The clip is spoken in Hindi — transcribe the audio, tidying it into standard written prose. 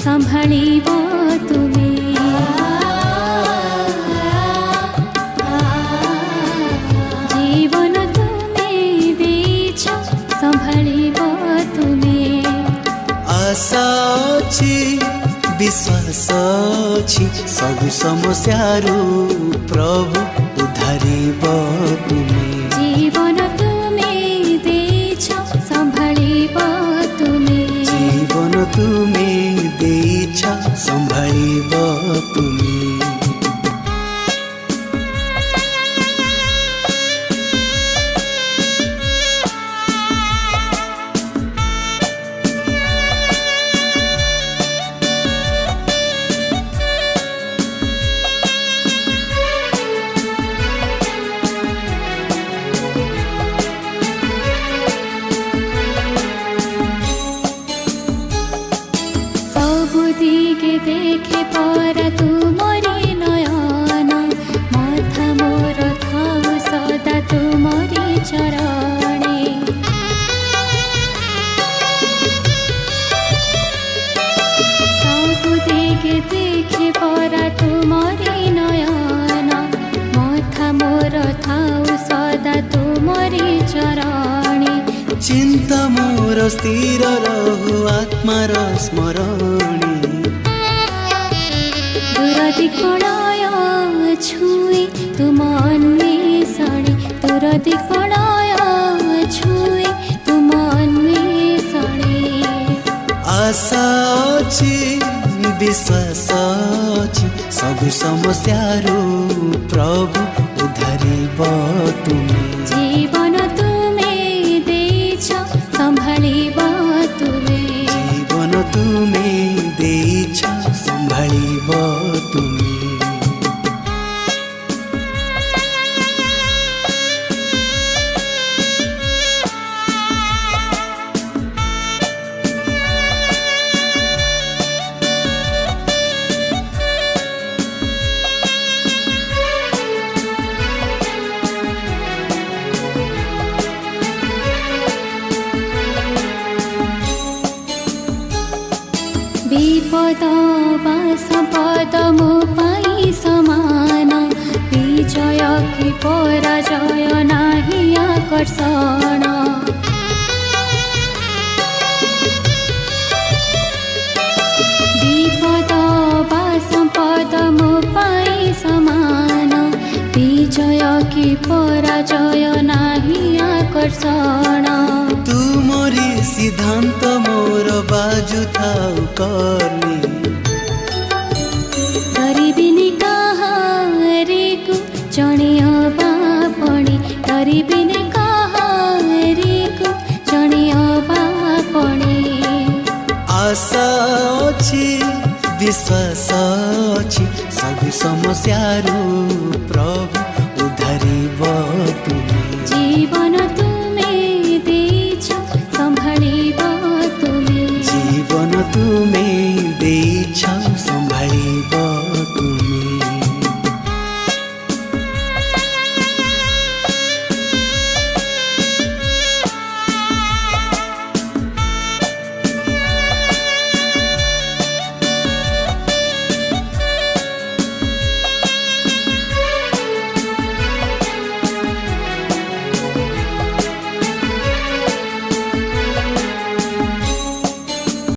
सम्हालिब तुमे जीवन तुमे देछ सम्हालिब तुमे आशा अछि विश्वास अछि सब समस्यारू प्रभु उद्धारिब तुमे जीवन तुमे देछ सम्हालिब तुमे जीवन तुमे देछ सम्हालिब तुमे दिगे देखे पर तुमरी नयन माथा मोर थाउ सदा तुमरी चरणे सब दिगे देखे पर तुमरी नयन माथा मोर थाउ सदा तुमरी चरणे चिंता मोर स्थिर रहु आत्मार स्मरणी दुरदिकोणाय छुई तुम अन्वेषणे दुरदिकोणाय छुई तुम अन्वेषणे आशा अछि विश्वास अछि सब समस्यारू प्रभु उद्धारिब तुमे जीवन तुमे देछ सम्हालिब तुमे जीवन तुमे देछ सम्हालिब तुमे विपद वा सम्पद मो पाई समान विजय कि पराजय नाही आकर्षण विपद वा सम्पद मो पाई समान विजय कि पराजय नाही आकर्षण तुमरी सिद्धांत मोर बाजु थाउ कर्णी गरिबिनी कहारेको जणिया बापणे गरिबिनी कहारेको जणिया बापणे आशा अछि विश्वास अछि सब समस्यारू प्रभु उद्धारिब तुमे जीवन तुमे देछ सम्हालिब तुमे जीवन तुमे देछ